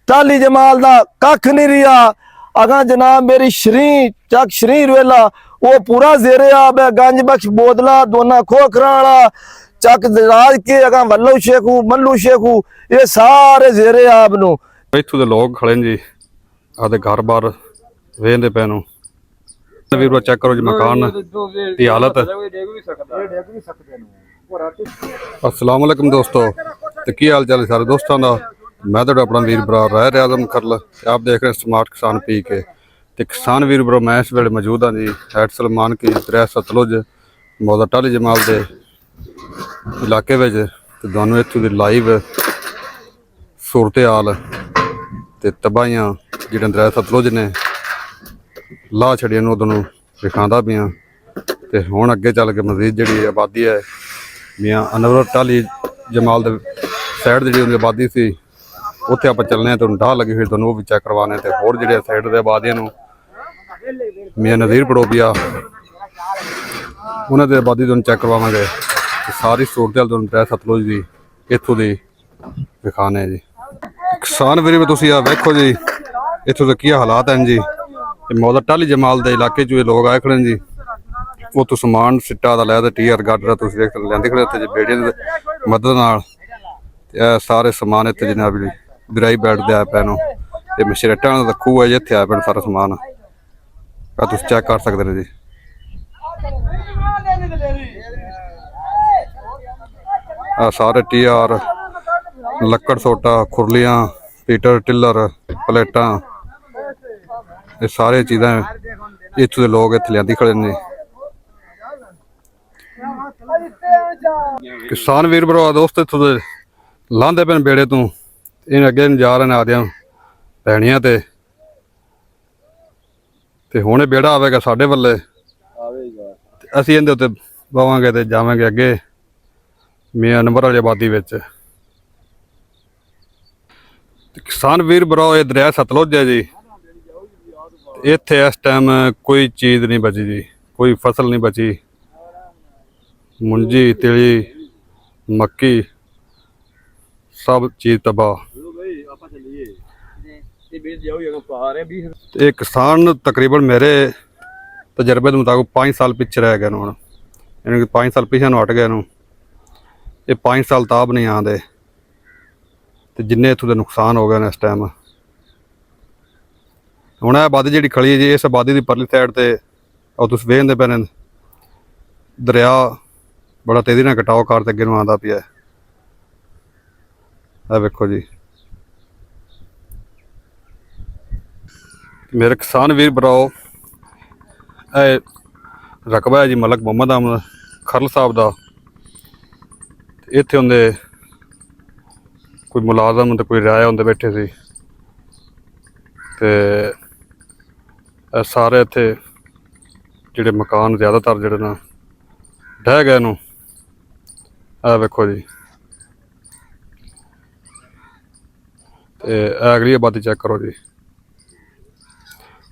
टाली जमाल दा कख नहीं रिया। अगा जनाब मेरी श्री चक श्री रुएला वो पूरा जेरे आब है। गंज बख्श बोदला दोना खोखराला चक राज के अगा वल्लू शेखू मल्लू शेखू ये सारे जेरे आब नु। इत्थों दे लोग खड़े जी आदे घर बार वेंदे पे नु वीर चेक करो जी मकान की हालत। अस्सलाम वालेकुम दोस्तों, तो की हाल चाल है सारे दोस्तों का। मैं तो अपना वीर भरा राय आजम खरल, आप देख रहे हैं स्मार्ट किसान पी के। तो किसान वीर भरा मैं इस वे मौजूद हाँ जी हैड सलमान की दरिया सतलुज मौदा टाली जमाल के इलाके में। तो दोनों इतों की लाइव सूरत हाल तो तबाहियाँ जो दरिया सतलुज ने ला छड़िया उदों दिखाता पियाँ। तो हुण अगे चल के मजीद जी आबादी है मियाँ अनवर टाली जमाल के साइड जी उनकी आबादी सी उत्थे आप चलने तो डाह लगी हुई दोनों भी चेक करवाने। तो होर जो साइड के आबादियों मियाँ नज़ीर पड़ोबिया उन्होंने आबादी तुम चेक करवावे। सारी सूरत हाल तुम दरिया सतलुज की इतों की दिखाने जी। किसान वीर तुम आ वेखो जी इतों के की हालात हैं जी। मौदा टाली जमाल के इलाके जो लोग आए खड़े जी वो तो समान सिट्टा का लै टीआर गाडर तुम लिया खड़े उत्थे बेड़े की मदद नाल सारे समान इतने जनाब जी दरियाई बैठ दे आए पैनों। तो मशरेटा का खूह है जी इतने आए पैन सारा समान तुम चेक कर सकते हैं जी। सारे टीआर लक्कड़ सोटा खुरलियां पीटर टिलर प्लेटा ये सारे चीज़ा इतों के लोग इतने लिया खड़े ने। किसान वीर भरा दोस्त इतों के लांदे पे बेड़े तू इन अगे जा रहे हैं आदियाँ पैनियां ते हुणे बेड़ा आवेगा साढ़े वाले असी इहदे उत्ते बवांगे ते जावांगे अगे मियाँ अनवर वाली आबादी विच। किसान वीर भरा ये दरिया सतलुज है जी। इत्थे इस टाइम कोई चीज़ नहीं बची जी, कोई फसल नहीं बची। मुंजी तिली मक्की सब चीज़ तबाह। ये किसान तकरीबन मेरे तजर्बे के मुताबिक 5 साल पिछे रह गए हूँ, यानी कि 5 साल पिछे हट गए। ये 5 साल ताब नहीं आते तो जिन्ने इतों के नुकसान हो गए इस टाइम। हुण आबादी जी खड़ी है जी इस आबादी की परली साइड से और तुम वेखते पे दरिया बड़ा तेजी ना कटाव कर अगे आता पिया। वेखो जी मेरे किसान वीर भराओ रकबा है जी मलक मोहम्मद अहमद खरल साहब का। इत्थे उनके कोई मुलाजम तो कोई राय होंगे बैठे सी ते सारे इत्थे जिहड़े मकान ज़्यादातर जिहड़े ना ढह गए नूं। वेखो जी ते अगली आबादी चेक करो जी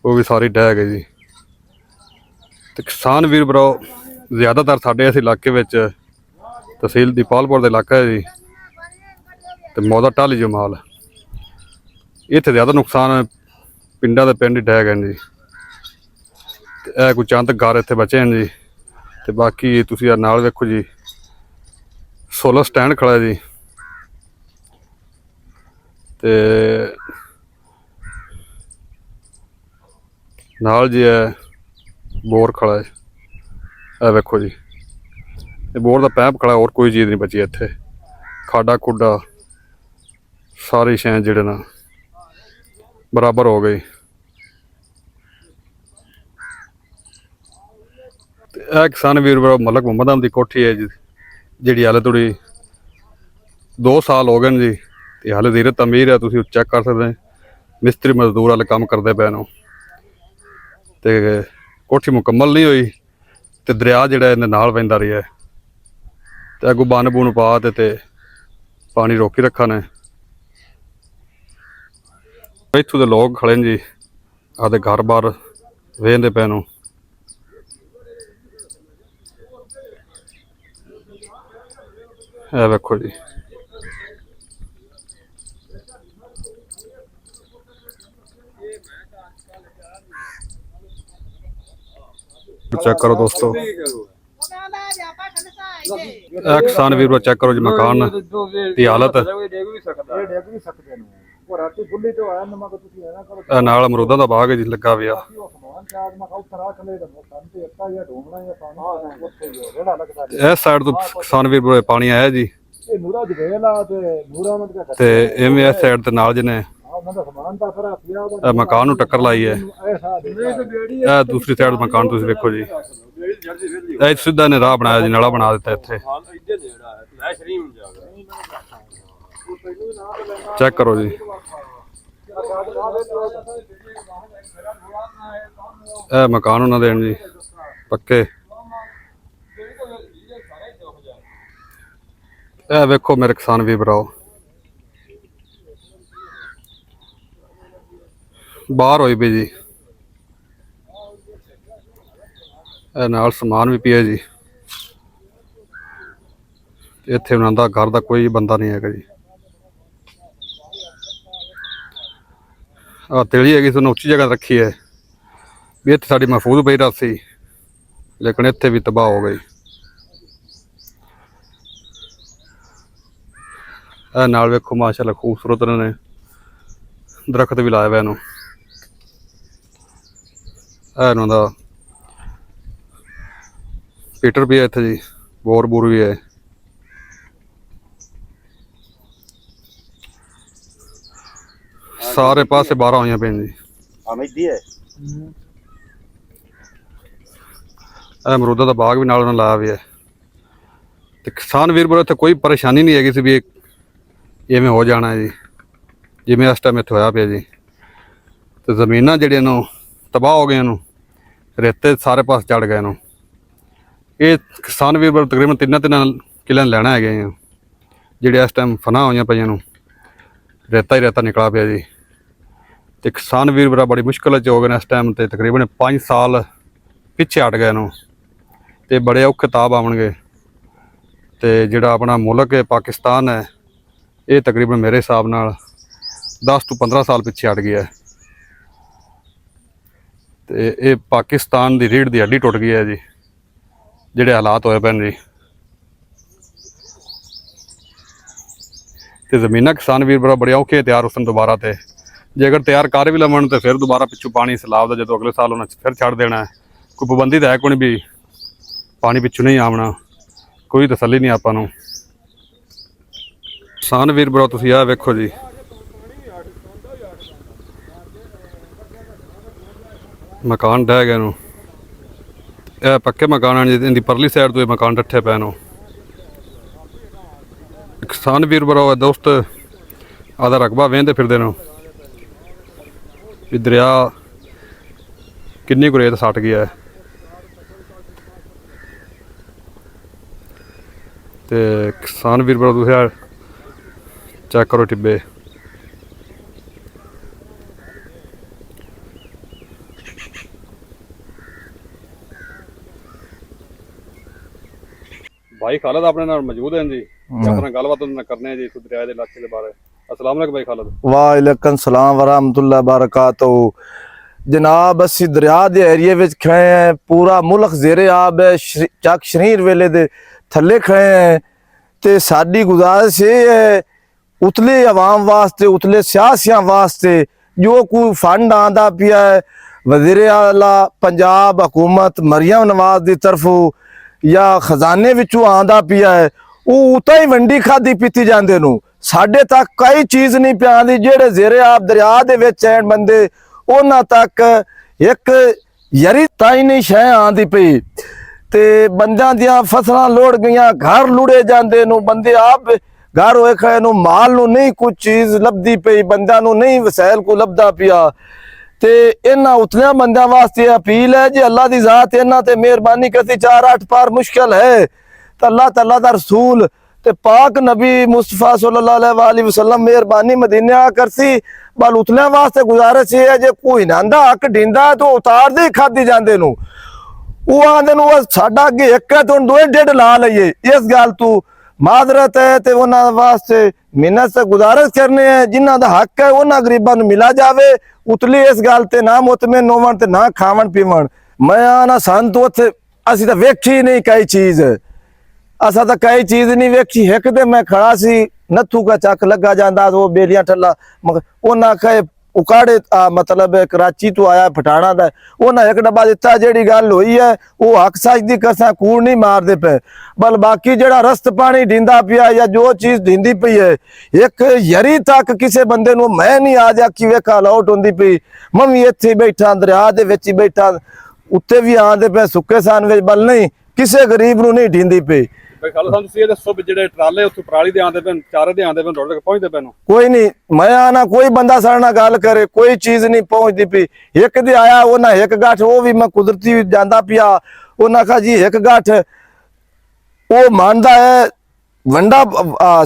वो भी सारी ढह गई जी। तो किसान वीर भराओ ज़्यादातर साढ़े इस इलाके विच तहसील दीपालपुर का इलाका है जी। तो मौदा टाली जमाल इत्थे ज़्यादा नुकसान पिंडा के पिंड ढह गए जी। तो कुछ चंद घर इत्थे बचे हैं जी। तो बाकी तुसीं नाल वेखो जी सोलर स्टैंड खड़ा है जी। तो नाल जी है बोर खड़ा है। वेखो जी ये बोर का पैप खड़ा और कोई चीज़ नहीं बची इत्थे। खाडा खुडा सारी शैं जिहड़े ना बराबर हो गई। किसान वीर भरा मलक मोहम्मद अहमद की कोठी है जी जी हाले थोड़ी 2 साल हो गए जी। तो हाले धीरे तमीर है तुम चेक कर सकते हैं मिस्त्री मजदूर वाले काम करते पे नो। तो कोठी मुकम्मल नहीं हुई तो दरिया जिहड़ा इहदे नाल पैंदा रहा है। तो अगों बन बुन पा ते पानी रोकी रखा ने। इत्थों के लोग खड़े जी आदे घर बार वेंदे पे नो। वेखो जी ਚੈੱਕ ਕਰੋ ਦੋਸਤੋ, ਇਹ ਕਿਸਾਨ ਵੀਰੋ ਚੈੱਕ ਕਰੋ ਜੀ ਮਕਾਨ ਦੀ ਹਾਲਤ। ਇਹ ਨਾਲ ਅਮਰੂਦਾਂ ਦਾ ਬਾਗ ਹੈ ਜੀ ਲੱਗਾ ਹੋਇਆ। ਇਸ ਸਾਈਡ ਤੋਂ ਕਿਸਾਨ ਵੀਰੋ ਪਾਣੀ ਆਇਆ ਜੀ, ਤੇ ਇਵੇਂ ਇਸ ਸਾਈਡ ਤੇ ਨਾਲ ਜਿਹਨੇ ਇਹ ਮਕਾਨ ਨੂੰ ਟੱਕਰ ਲਾਈ ਹੈ। ਇਹ ਦੂਸਰੀ ਸਾਈਡ ਮਕਾਨ ਤੁਸੀਂ ਵੇਖੋ ਜੀ, ਇਹ ਸਿੱਧਾ ਨੇ ਰਾਹ ਬਣਾਇਆ ਜੀ, ਨਾਲਾ ਬਣਾ ਦਿੱਤਾ ਇੱਥੇ। ਚੈੱਕ ਕਰੋ ਜੀ, ਇਹ ਮਕਾਨ ਉਹਨਾਂ ਦੇ ਜੀ ਪੱਕੇ। ਇਹ ਵੇਖੋ ਮੇਰੇ ਕਿਸਾਨ ਵੀ ਭਰਾਓ, ਬਾਹਰ ਹੋਈ ਪਈ ਜੀ। ਇਹ ਨਾਲ ਸਮਾਨ ਵੀ ਪਿਆ ਜੀ। ਇੱਥੇ ਉਹਨਾਂ ਦਾ ਘਰ ਦਾ ਕੋਈ ਬੰਦਾ ਨਹੀਂ ਹੈਗਾ ਜੀ। ਆ ਤੇਲੀ ਹੈਗੀ, ਤੁਹਾਨੂੰ ਉੱਚੀ ਜਗ੍ਹਾ ਰੱਖੀ ਹੈ ਵੀ ਇੱਥੇ ਸਾਡੀ ਮਹਿਫੂਜ਼ ਪਈ ਰਾਤ ਸੀ, ਲੇਕਿਨ ਇੱਥੇ ਵੀ ਤਬਾਹ ਹੋ ਗਈ। ਇਹ ਨਾਲ ਵੇਖੋ ਮਾਸ਼ਾਅੱਲਾ ਖੂਬਸੂਰਤ ਨੇ ਦਰਖਤ ਵੀ ਲਾਇਆ ਹੋਇਆ ਇਹਨੂੰ। ਇਹਨਾਂ ਦਾ ਪੀਟਰ ਵੀ ਹੈ ਇੱਥੇ ਜੀ, ਬੋਰ ਬੂਰ ਵੀ ਹੈ। ਸਾਰੇ ਪਾਸੇ 12 ਹੋਈਆਂ ਪਈਆਂ ਜੀ। ਇਹ ਅਮਰੂਦਾਂ ਦਾ ਬਾਗ ਵੀ ਨਾਲ ਉਹਨਾਂ ਲਾਇਆ ਹੋਇਆ ਹੈ। ਤੇ ਕਿਸਾਨ ਵੀਰ ਬਰੋ ਇੱਥੇ ਕੋਈ ਪਰੇਸ਼ਾਨੀ ਨਹੀਂ ਹੈਗੀ ਸੀ ਵੀ ਇਵੇਂ ਹੋ ਜਾਣਾ ਹੈ ਜੀ, ਜਿਵੇਂ ਇਸ ਟਾਈਮ ਇੱਥੇ ਹੋਇਆ ਪਿਆ ਜੀ। ਤੇ ਜ਼ਮੀਨਾਂ ਜਿਹੜੀਆਂ ਨੂੰ ਤਬਾਹ ਹੋ ਗਈਆਂ ਨੂੰ, ਰੇਤੇ ਸਾਰੇ ਪਾਸੇ ਚੜ ਗਏ ਨੂੰ। ਇਹ ਕਿਸਾਨ ਵੀਰ ਬਰੋ ਤਕਰੀਬਨ ਤਿੰਨ ਕਿੱਲਿਆਂ ਲੈਣਾ ਹੈਗੇ ਆ, ਜਿਹੜੇ ਇਸ ਟਾਈਮ ਫਨਾ ਹੋਈਆਂ ਪਈਆਂ ਨੂੰ, ਰੇਤਾ ਹੀ ਰੇਤਾ ਨਿਕਲਾ ਪਿਆ ਜੀ। ਤੇ ਕਿਸਾਨ ਵੀਰ ਬਰਾ ਬੜੀ ਮੁਸ਼ਕਿਲ 'ਚ ਹੋ ਗਏ ਨੇ ਇਸ ਟਾਈਮ, ਤੇ ਤਕਰੀਬਨ 5 ਸਾਲ ਪਿੱਛੇ ਹਟ ਗਏ ਨੂੰ, ਤੇ ਬੜੇ ਔਖੇ ਤਾਬ ਆਉਣਗੇ। ਤੇ ਜਿਹੜਾ ਆਪਣਾ ਮੁਲਕ ਹੈ ਪਾਕਿਸਤਾਨ ਹੈ, ਇਹ ਤਕਰੀਬਨ ਮੇਰੇ ਹਿਸਾਬ ਨਾਲ 10 ਤੋਂ 15 ਸਾਲ ਪਿੱਛੇ ਹਟ ਗਿਆ। ਤੇ ਇਹ ਪਾਕਿਸਤਾਨ ਦੀ ਰੀੜ੍ਹ ਦੀ ਹੱਡੀ ਟੁੱਟ ਗਈ ਹੈ ਜੀ, ਜਿਹੜੇ ਹਾਲਾਤ ਹੋਏ ਪਏ ਨੇ ਜੀ। ਤੇ ਜ਼ਮੀਨਾਂ ਕਿਸਾਨ ਵੀਰ ਬੜਾ ਬੜੇ ਔਖੇ ਤਿਆਰ ਉਸਨ ਦੁਬਾਰਾ, ਤੇ ਜੇ ਅਗਰ ਤਿਆਰ ਕਰ ਵੀ ਲਵਣ ਤੇ ਫਿਰ ਦੁਬਾਰਾ ਪਿੱਛੋਂ ਪਾਣੀ ਸੈਲਾਬ ਦਾ ਜਦੋਂ ਅਗਲੇ ਸਾਲ ਉਹਨਾਂ ਫਿਰ ਛੱਡ ਦੇਣਾ ਹੈ। ਕੋਈ ਪਾਬੰਦੀ ਤਾਂ ਹੈ ਕੋਈ ਵੀ ਪਾਣੀ ਪਿੱਛੋਂ ਨਹੀਂ ਆਉਣਾ, ਕੋਈ ਤਸੱਲੀ ਨਹੀਂ ਆਪਾਂ ਨੂੰ। ਕਿਸਾਨ ਵੀਰ ਬੜਾ ਤੁਸੀਂ ਆਹ ਵੇਖੋ ਜੀ, ਮਕਾਨ ਡਹਿ ਗਏ ਨੂੰ। ਇਹ ਪੱਕੇ ਮਕਾਨ ਹਨ, ਇਹਦੀ ਪਰਲੀ ਸਾਈਡ ਤੋਂ ਇਹ ਮਕਾਨ ਡੱਠੇ ਪਏ ਨੂੰ। ਕਿਸਾਨ ਵੀਰ ਬਰਾ ਦੋਸਤ ਆਦਾ ਰਕਬਾ ਵੇਂਦੇ ਫਿਰਦੇ ਨੂੰ ਵੀ ਦਰਿਆ ਕਿੰਨੀ ਕੁ ਰੇਤ ਸੱਟ ਗਿਆ ਹੈ। ਤੇ ਕਿਸਾਨ ਵੀਰ ਬਰਾ ਤੁਸੀਂ ਚੈੱਕ ਕਰੋ ਟਿੱਬੇ। भाई खालिद अपने नाल मौजूद हैं जी, अपना गलबात करने हैं जी इस दरिया के इलाके के बारे। अस्सलाम वालेकुम भाई खालिद। वालेकुम सलाम वरहमतुल्लाह बरकातहू। जनाब असी दरिया के एरिए विच खड़े हैं, पूरा मुल्क जेरे आब है, चक शरीर वेले दे थले खड़े हैं। ते साडी गुजारिश ये है उतले अवाम वास्ते, उतले सियासियां वास्ते जो कोई फंड आंदा पिया है वज़ीर आला पंजाब हुकूमत मरियम नवाज की तरफों या खजाने विचों आंदा पिया है, वो उता ही वंडी खादी पीती जांदे नूं। साडे तक कोई चीज़ नहीं पिया आंदी। जेड़े जेरे आप दरिया दे विच हैन बंदे, उन्हां तक एक यरी ताई नहीं शह आंदी पई। ते बंदियां दियां फसलां लोड़ गईयां, घर लुड़े जांदे नूं, बंदे आप घर होए खड़े नूं, माल नूं नहीं कुछ चीज़ लभदी पई, बंदियां नूं नहीं वसैल को लभदा पिया। ते इन्हां उतलियां बंदियां वास्ते अपील है जी, अल्लाह दी जात इन्हां ते मेहरबानी करती। 4-8 पार मुश्किल है तो अल्लाह तआला दा रसूल ते पाक नबी मुस्तफा सल्लल्लाहु अलैहि वसल्लम मेहरबानी मदीना करती। बल उतलियां वास्ते गुजारिश है जे कोई नांदा हक ढींदा तो उतार दे खादी जांदे नूं। वो आंदे नूं साडा अगे एक है तो 2.5 ला लईए। इस गल तू माजरत है ते उन्हां वास्ते मिन्नत से गुजारिश करने हैं, जिन्हां दा हक है उन्हां गरीबां नूं मिला जावे। उतली इस गल ते ना मुतमिन होवन ते ना खावन पीवन। मैं आना सन तो उत्थे ਅਸੀਂ ਤਾਂ ਵੇਖੀ ਨਹੀਂ ਕਈ ਚੀਜ਼ ਅਸਾਂ ਤਾਂ ਕਈ ਚੀਜ਼ ਨਹੀਂ ਵੇਖੀ ਇੱਕ ਤੇ ਮੈਂ ਖੜਾ ਸੀ ਨੱਥੂ ਕਾ ਚੱਕ ਲੱਗਾ ਜਾਂਦਾ ਉਹ ਬੇਲੀਆਂ ਠੱਲਾ ਮਗਰ ਉਹਨਾਂ ਕਹੇ ਉਕਾੜੇ ਮਤਲਬ ਕਰਾਚੀ ਤੋਂ ਆਇਆ ਪਠਾਣਾ ਦਾ ਉਹਨਾਂ ਇੱਕ ਡੱਬਾ ਦਿੱਤਾ ਜਿਹੜੀ ਗੱਲ ਹੋਈ ਹੈ ਉਹ ਹੱਕ ਸੱਚ ਦੀ ਕਸਾਂ ਕੂੜ ਨਹੀਂ ਮਾਰਦੇ ਪਏ ਬਲ ਬਾਕੀ ਜਿਹੜਾ ਰਸਤ ਪਾਣੀ ਢਿੰਦਾ ਪਿਆ ਜਾਂ ਜੋ ਚੀਜ਼ ਢਿੰਦੀ ਪਈ ਹੈ ਇੱਕ ਯਰੀ ਤੱਕ ਕਿਸੇ ਬੰਦੇ ਨੂੰ ਮੈਂ ਨਹੀਂ ਆ ਜਾ ਕਿ ਵੇਖਾ ਲਾਉਟ ਹੁੰਦੀ ਪਈ ਮੈਂ ਵੀ ਇੱਥੇ ਬੈਠਾ ਦਰਿਆ ਦੇ ਵਿੱਚ ਹੀ ਬੈਠਾ ਉੱਤੇ ਵੀ ਆਂਦੇ ਪਏ ਸੁੱਕੇ ਸਾਨ ਵਿੱਚ ਬਲ ਨਹੀਂ ਕਿਸੇ ਗਰੀਬ ਨੂੰ ਨਹੀਂ ਢਿੰਦੀ ਪਈ ਬਈ ਗੱਲ ਸਾਨੂੰ ਤੁਸੀਂ ਇਹ ਦੱਸੋ ਵੀ ਜਿਹੜੇ ਟਰਾਲੇ ਉੱਥੇ ਪਰਾਲੀ ਦੇ ਆਂਦੇ ਪੈਣ ਚਾਰੇ ਦੇ ਆਂਦੇ ਪੈਣ ਰੋਡ ਤੱਕ ਪਹੁੰਚਦੇ ਪੈਣ ਕੋਈ ਨਹੀਂ ਮੈਂ ਆਣਾ ਕੋਈ ਬੰਦਾ ਸਾਡੇ ਨਾਲ ਗੱਲ ਕਰੇ ਕੋਈ ਚੀਜ਼ ਨਹੀਂ ਪਹੁੰਚਦੀ ਪਈ ਇੱਕ ਦੇ ਆਇਆ ਉਹਨਾਂ ਇੱਕ ਗੱਠ ਉਹ ਵੀ ਮੈਂ ਕੁਦਰਤੀ ਜਾਂਦਾ ਪਿਆ ਉਹਨਾਂ ਕਹਾ ਜੀ ਇੱਕ ਗੱਠ ਉਹ ਮੰਨਦਾ ਹੈ ਵੰਡਾ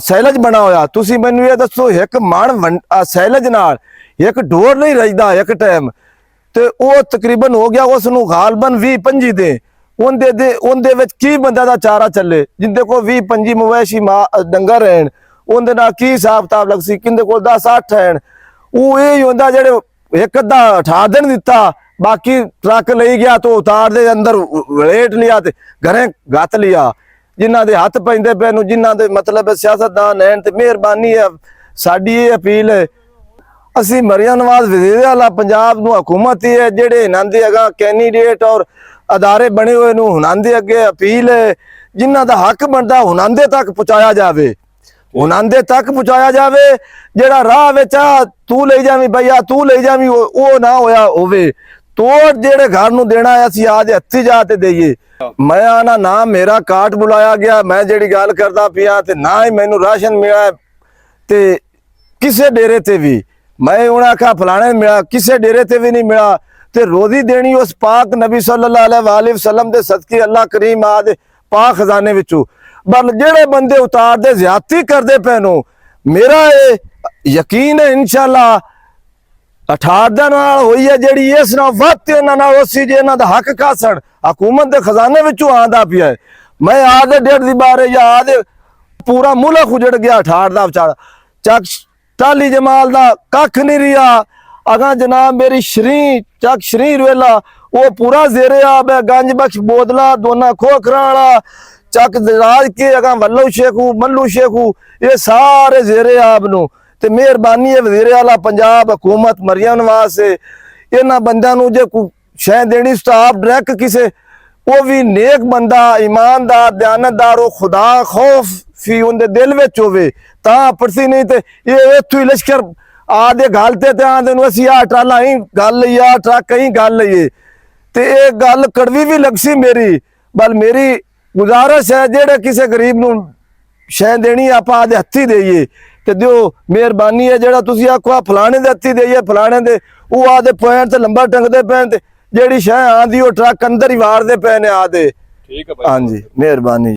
ਸੈਲਜ ਬਣਾ ਹੋਇਆ ਤੁਸੀਂ ਮੈਨੂੰ ਇਹ ਦੱਸੋ ਇੱਕ ਮਣ ਸੈਲਜ ਨਾਲ ਇੱਕ ਡੋਰ ਨਹੀਂ ਰਜਦਾ ਇੱਕ ਟਾਈਮ ਤੇ ਉਹ ਤਕਰੀਬਨ ਹੋ ਗਿਆ ਉਸ ਨੂੰ ਗਾਲਬਨ 20-25 ਦੇ ਉਹਦੇ ਵਿੱਚ ਕੀ ਬੰਦਾ ਦਾ ਚਾਰਾ ਚੱਲੇ ਜਿੰਦੇ ਕੋਲ 20-25 ਮਵੇਸ਼ੀ ਡੰਗਰ ਰਹਿਣ ਉਹਦੇ ਨਾਲ ਕੀ ਹਿਸਾਬ ਕਿਤਾਬ ਲੱਗ ਸੀ ਕਿੰਦੇ ਕੋਲ 10-8 ਰਹਿਣ ਉਹ ਇਹ ਹੀ ਹੁੰਦਾ ਜਿਹੜੇ ਇੱਕ ਅੱਧਾ ਉਠਾ ਦੇਣ ਦਿੱਤਾ ਬਾਕੀ ਟਰੱਕ ਲਈ ਗਿਆ ਤੋਂ ਉਤਾਰ ਦੇ ਅੰਦਰ ਵਲੇਟ ਲਿਆ ਤੇ ਘਰੇ ਗੱਤ ਲਿਆ ਜਿਨ੍ਹਾਂ ਦੇ ਹੱਥ ਪੈਂਦੇ ਪਏ ਨੂੰ ਜਿਨ੍ਹਾਂ ਦੇ ਮਤਲਬ ਸਿਆਸਤਦਾਨ ਰਹਿਣ ਤੇ ਮਿਹਰਬਾਨੀ ਹੈ ਸਾਡੀ ਇਹ ਅਪੀਲ ਹੈ ਅਸੀਂ ਮਰੀਮ ਨਵਾਜ਼ ਵਜ਼ੀਰ ਆਲਾ ਪੰਜਾਬ ਨੂੰ ਹਕੂਮਤ ਹੀ ਹੈ ਜਿਹੜੇ ਇਹਨਾਂ ਦੇ ਅਗਾ ਕੈਂਡੀਡੇਟ ਔਰ ਅਦਾਰੇ ਬਣੇ ਹੋਏ ਨੂੰ ਉਹਨਾਂ ਦੇ ਅੱਗੇ ਅਪੀਲ ਹੈ ਜਿਨ੍ਹਾਂ ਦਾ ਹੱਕ ਬਣਦਾ ਉਹਨਾਂ ਦੇ ਤੱਕ ਪਹੁੰਚਾਇਆ ਜਾਵੇ ਉਹਨਾਂ ਦੇ ਤੱਕ ਪਹੁੰਚਾਇਆ ਜਾਵੇ ਜਿਹੜਾ ਰਾਹ ਵਿੱਚ ਆ ਤੂੰ ਲਈ ਜਾਵੀਂ ਭਈਆ ਤੂੰ ਲਈ ਜਾਵੀਂ ਉਹ ਨਾ ਹੋਇਆ ਹੋਵੇ ਤੋੜ ਜਿਹੜੇ ਘਰ ਨੂੰ ਦੇਣਾ ਅਸੀਂ ਆਦੇ ਹੱਥੀ ਜਾ ਤੇ ਦੇਈਏ ਮੈਂ ਆਣਾ ਨਾ ਮੇਰਾ ਕਾਰਡ ਬੁਲਾਇਆ ਗਿਆ ਮੈਂ ਜਿਹੜੀ ਗੱਲ ਕਰਦਾ ਪਿਆ ਤੇ ਨਾ ਹੀ ਮੈਨੂੰ ਰਾਸ਼ਨ ਮਿਲਿਆ ਤੇ ਕਿਸੇ ਡੇਰੇ ਤੇ ਵੀ ਮੈਂ ਉਹਨਾਂ ਆਖਿਆ ਫਲਾਣੇ ਮਿਲਿਆ ਕਿਸੇ ਡੇਰੇ ਤੇ ਵੀ ਨਹੀਂ ਮਿਲਿਆ ਤੇ ਰੋਜ਼ੀ ਦੇਣੀ ਉਸ ਪਾਕ ਨਬੀ ਸੱਲੱਲਾਹੁ ਅਲੈहि ਵਸੱਲਮ ਦੇ ਸਦਕੇ ਅੱਲਾਹ ਕਰੀਮ ਆਦੇ ਪਾਕ ਖਜ਼ਾਨੇ ਵਿੱਚੋਂ ਬਲ ਜਿਹੜੇ ਬੰਦੇ ਉਤਾਰਦੇ ਜ਼ਿਆਦਤੀ ਕਰਦੇ ਪਏ ਨੂੰ ਮੇਰਾ ਇਹ ਯਕੀਨ ਹੈ ਇਨਸ਼ਾਅੱਲਾ 18 ਦਿਨ ਨਾਲ ਹੋਈ ਹੈ ਜਿਹੜੀ ਇਸ ਨਾਲ ਵੱਧ ਇਹਨਾਂ ਨਾਲ ਉਸੇ ਜੇ ਇਹਨਾਂ ਦਾ ਹੱਕ ਕਾਸਣ ਹਕੂਮਤ ਦੇ ਖਜ਼ਾਨੇ ਵਿੱਚੋਂ ਆਂਦਾ ਪਿਆ ਹੈ ਮੈਂ ਆਦੇ ਡੇਢ ਦੀ ਬਾਰੇ ਜਾਂ ਆਦੇ ਪੂਰਾ ਮੁਲਕ ਉਜੜ ਗਿਆ 18 ਦਾ ਵਿਚਾਰਾ ਚੱਕ ਟਾਲੀ ਜਮਾਲ ਦਾ ਕੱਖ ਨਹੀਂ ਰਿਹਾ ਅਗਾ ਜਨਾਬ ਮੇਰੀ ਚੱਕ ਸ਼ਰੀ ਰਵੇਲਾ ਉਹ ਪੂਰਾ ਜ਼ੇਰੇ ਆਬ ਹੈ ਗੰਜ ਬਖਸ਼ ਬੋਦਲਾ ਦੋਨਾ ਖੋਖਰਾਂ ਵਾਲਾ ਚੱਕ ਰਾਜ ਕੇ ਅਗਾ ਵੱਲੂ ਸ਼ੇਖੂ ਮੱਲੂ ਸ਼ੇਖੂ ਇਹ ਸਾਰੇ ਜ਼ੇਰੇ ਆਬ ਨੂੰ ਤੇ ਮਿਹਰਬਾਨੀ ਹੈ ਵਜ਼ੀਰ ਆਲਾ ਪੰਜਾਬ ਹਕੂਮਤ ਮਰੀਮ ਨਵਾਜ਼ ਸੇ ਇਹਨਾਂ ਬੰਦਿਆਂ ਨੂੰ ਜੇ ਕੋਈ ਸ਼ੈ ਦੇਣੀ ਸਟਾਫ ਡਾਇਰੈਕਟ ਕਿਸੇ ਉਹ ਵੀ ਨੇਕ ਬੰਦਾ ਇਮਾਨਦਾਰ ਦਿਆਨਤਦਾਰ ਉਹ ਖੁਦਾ ਖੌਫ ਫੀ ਉਹਦੇ ਦਿਲ ਵਿੱਚ ਹੋਵੇ ਤਾਂ ਪਰਸੀ ਨਹੀਂ ਤੇ ਇਹ ਇੱਥੋਂ ਹੀ ਲਸ਼ਕਰ ਆਦੇ ਗੱਲ ਤੇ ਆਂਦੇ ਨੂੰ ਅਸੀਂ ਆ ਟਰਾਲਾ ਹੀ ਗੱਲ ਲਈ ਆ ਟਰੱਕ ਹੀ ਗੱਲ ਲਈਏ ਤੇ ਇਹ ਗੱਲ ਕੜਵੀ ਵੀ ਲੱਗਸੀ ਮੇਰੀ ਬਲ ਮੇਰੀ ਗੁਜ਼ਾਰਿਸ਼ ਹੈ ਜਿਹੜੇ ਕਿਸੇ ਗਰੀਬ ਨੂੰ ਸ਼ੈ ਦੇਣੀ ਆਪਾਂ ਆਦੇ ਹੱਥੀ ਦੇਈਏ ਤੇ ਦਿਓ ਮਿਹਰਬਾਨੀ ਹੈ ਜਿਹੜਾ ਤੁਸੀਂ ਆਖੋ ਫਲਾਣੇ ਦੇ ਹੱਥੀ ਦੇਈਏ ਫਲਾਣੇ ਦੇ ਉਹ ਆਦੇ ਪੁਆਇੰਟ ਤੇ ਲੰਬਾ ਟੰਗਦੇ ਪੈਣ ਤੇ ਜਿਹੜੀ ਸ਼ੈ ਆਂਦੀ ਉਹ ਟਰੱਕ ਅੰਦਰ ਹੀ ਵਾਰਦੇ ਪਏ ਨੇ ਆਦੇ ਠੀਕ ਹੈ ਭਾਈ ਹਾਂਜੀ ਮਿਹਰਬਾਨੀ।